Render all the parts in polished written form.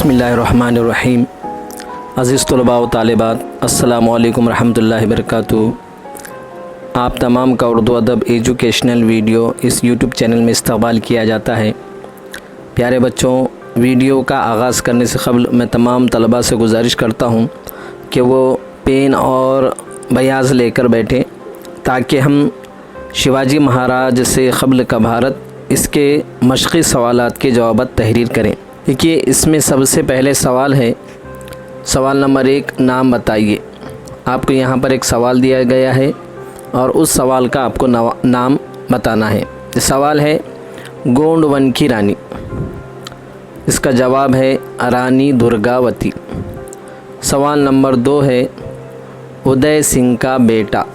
बिस्मिल्लाहिर्रहमानिर्रहीम। अज़ीज़ तलबा व तालिबात, अस्सलामु अलैकुम रहमतुल्लाहि वबरकातुहू। आप तमाम का उर्दू अदब एजुकेशनल वीडियो इस यूट्यूब चैनल में इस्तक़बाल किया जाता है। प्यारे बच्चों, वीडियो का आगाज़ करने से क़ब्ल मैं तमाम तलबा से गुजारिश करता हूँ कि वो पेन और बयाज़ लेकर बैठें ताकि हम शिवाजी महाराज से क़ब्ल का भारत इसके मशक़ी सवालात के जवाबात तहरीर करें। देखिए, इसमें सबसे पहले सवाल है, सवाल नंबर 1, नाम बताइए। आपको यहाँ पर एक सवाल दिया गया है और उस सवाल का आपको नाम बताना है। सवाल है गोंड वन की रानी, इसका जवाब है रानी दुर्गावती। सवाल नंबर 2 है उदय सिंह का बेटा,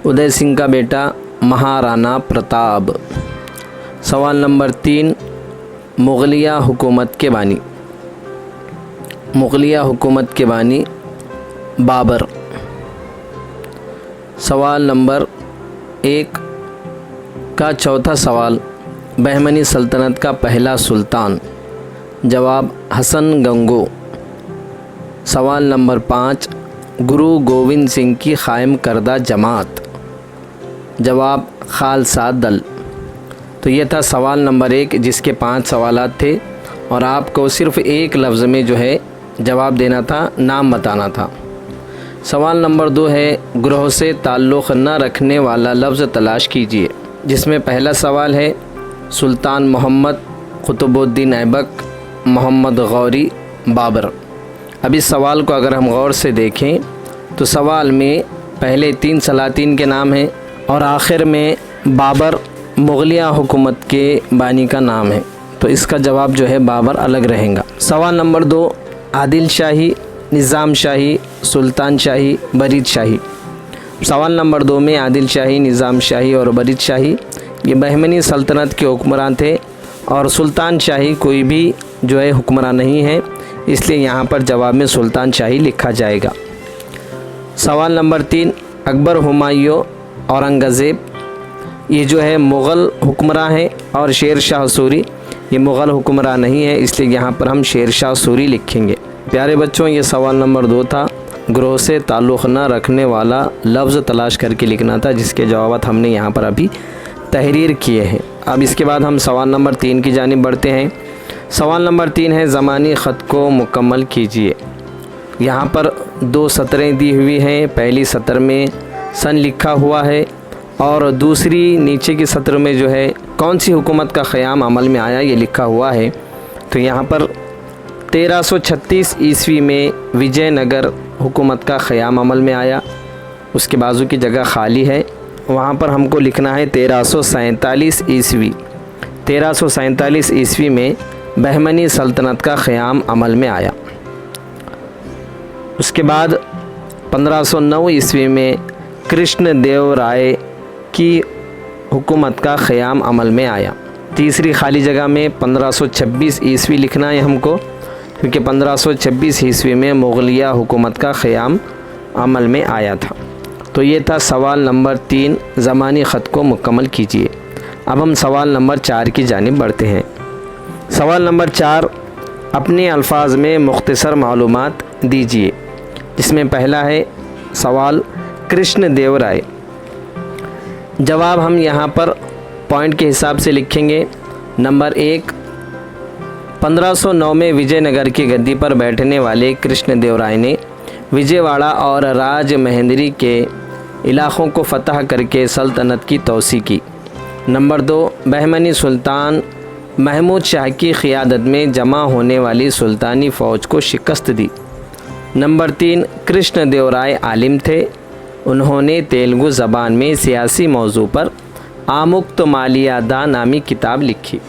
उदय सिंह का बेटा महाराणा प्रताप। सवाल नंबर 3 मुग़लिया हुकूमत के बानी, मुग़लिया हुकूमत के बानी बाबर। सवाल नंबर 1 का चौथा सवाल, बहमनी सल्तनत का पहला सुल्तान, जवाब हसन गंगो। सवाल नंबर 5 गुरु गोविंद सिंह की क़ायम करदा जमात, जवाब खालसा दल। तो ये था सवाल नंबर 1 जिसके 5 सवालात थे और आपको सिर्फ़ एक लफ्ज़ में जो है जवाब देना था, नाम बताना था। सवाल नंबर 2 है ग्रोह से ताल्लुक़ न रखने वाला लफ्ज़ तलाश कीजिए, जिसमें पहला सवाल है सुल्तान मोहम्मद, कुतुबुद्दीन ऐबक, मोहम्मद गौरी, बाबर। अब इस सवाल को अगर हम गौर से देखें तो सवाल में पहले 3 सलातीन के नाम हैं और आखिर में बाबर मुग़लिया हुकूमत के बानी का नाम है, तो इसका जवाब जो है बाबर अलग रहेगा। सवाल नंबर 2 आदिल शाही, निज़ाम शाही, सुल्तान शाही, बरीद शाही। सवाल नंबर 2 में आदिल शाही, निज़ाम शाही और बरीद शाही ये बहमनी सल्तनत के हुक्मरान थे और सुल्तान शाही कोई भी जो है हुक्मरान नहीं है, इसलिए यहाँ पर जवाब में सुल्तान शाही लिखा जाएगा। सवाल नंबर 3 अकबर, हुमायूं, औरंगज़ेब ये जो है मुग़ल हुक्मरान है और शेर शाह सूरी ये मुग़ल हुक्मरान नहीं है, इसलिए यहाँ पर हम शेर शाह सूरी लिखेंगे। प्यारे बच्चों, ये सवाल नंबर 2 था, ग्रोह से ताल्लुक़ न रखने वाला लफ्ज़ तलाश करके लिखना था, जिसके जवाब हमने यहाँ पर अभी तहरीर किए हैं। अब इसके बाद हम सवाल नंबर 3 की जानिब बढ़ते हैं। सवाल नंबर 3 है ज़मानी ख़त को मुकम्मल कीजिए। यहाँ पर 2 सतरें दी हुई हैं, पहली सतर में सन लिखा हुआ है और दूसरी नीचे की सत्र में जो है कौन सी हुकूमत का क़याम अमल में आया ये लिखा हुआ है। तो यहाँ पर 1336 ईस्वी में विजयनगर हुकूमत का क़याम अमल में आया, उसके बाजू की जगह खाली है, वहाँ पर हमको लिखना है 1347 ईस्वी। 1347 ईस्वी में बहमनी सल्तनत का क़याम अमल में आया। उसके बाद 1509 ईस्वी में कृष्ण देव राय की हुकूमत का क़याम अमल में आया। तीसरी खाली जगह में 1526 ईस्वी लिखना है हमको, क्योंकि 1526 ईस्वी में मुग़लिया हुकूमत का क़याम अमल में आया था। तो ये था सवाल नंबर 3, ज़मानी ख़त को मुकम्मल कीजिए। अब हम सवाल नंबर 4 की जानिब बढ़ते हैं। सवाल नंबर 4 अपने अल्फाज में मुख्तसर मालूमात दीजिए, जिसमें पहला है सवाल कृष्ण देव राय। जवाब हम यहाँ पर पॉइंट के हिसाब से लिखेंगे। नंबर 1 1509 में विजयनगर की गद्दी पर बैठने वाले कृष्ण देव राय ने विजयवाड़ा और राजमहेंद्री के इलाक़ों को फ़तह करके सल्तनत की तोसी की। नंबर 2 बहमनी सुल्तान महमूद शाह की क़ियादत में जमा होने वाली सुल्तानी फ़ौज को शिकस्त दी। नंबर 3 कृष्ण देव राय आलिम थे, उन्होंने तेलुगु ज़बान में सियासी मौजू पर आमुक्त मालियादा नामी किताब लिखी।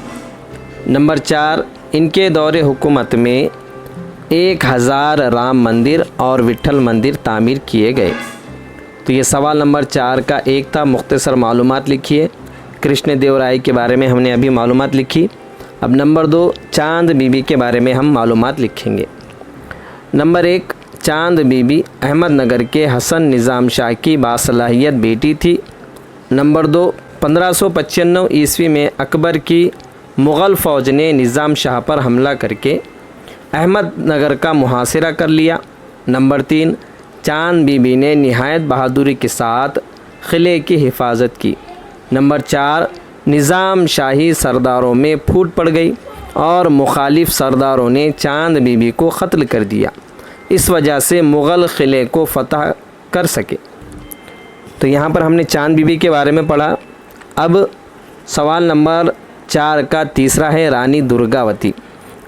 नंबर 4 इनके दौरे हुकूमत में 1000 राम मंदिर और विट्ठल मंदिर तामीर किए गए। तो ये सवाल नंबर 4 का एक था, मुख्तसर मालूमात लिखिए। कृष्ण देव राय के बारे में हमने अभी मालूमात लिखी। अब नंबर 2 चांद बीबी के बारे में हम मालूमात लिखेंगे। नंबर 1 चांद बीबी अहमदनगर के हसन निज़ाम शाह की बासलाहियत बेटी थी। नंबर 2 1595 ईस्वी में अकबर की मुग़ल फ़ौज ने निज़ाम शाह पर हमला करके احمد نگر کا محاصرہ کر لیا۔ نمبر 3، چاند بی بی نے نہایت بہادری کے ساتھ قلعے کی حفاظت کی۔ نمبر 4، نظام شاہی سرداروں میں پھوٹ پڑ گئی اور مخالف سرداروں نے چاند بی بی کو قتل کر دیا، اس وجہ سے مغل قلعے کو فتح کر سکے۔ تو یہاں پر ہم نے چاند بی بی کے بارے میں پڑھا۔ اب سوال نمبر 4 کا تیسرا ہے رانی درگاوتی۔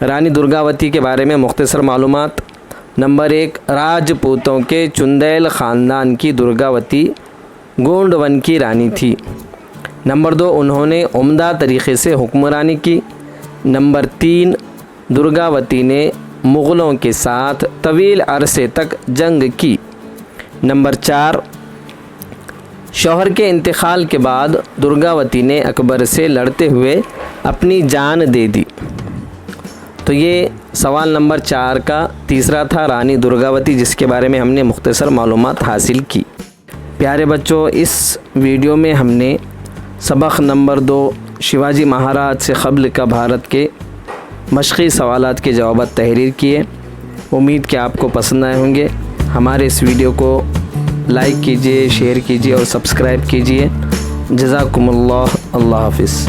رانی درگاوتی کے بارے میں مختصر معلومات۔ نمبر 1، راجپوتوں کے چندیل خاندان کی درگاوتی گونڈ ون کی رانی تھی۔ نمبر 2، انہوں نے عمدہ طریقے سے حکمرانی کی۔ نمبر 3، درگاوتی نے مغلوں کے ساتھ طویل عرصے تک جنگ کی۔ نمبر 4، شوہر کے انتقال کے بعد درگاوتی نے اکبر سے لڑتے ہوئے اپنی جان دے دی۔ تو یہ سوال نمبر 4 کا تیسرا تھا، رانی درگاوتی، جس کے بارے میں ہم نے مختصر معلومات حاصل کی۔ پیارے بچوں، اس ویڈیو میں ہم نے سبق نمبر 2 شیواجی مہاراج سے قبل کا بھارت کے مشقی سوالات کے جوابات تحریر کیے۔ امید کہ آپ کو پسند آئے ہوں گے۔ ہمارے اس ویڈیو کو لائک کیجیے، شیئر کیجیے اور سبسکرائب کیجیے۔ جزاکم اللہ، اللہ حافظ۔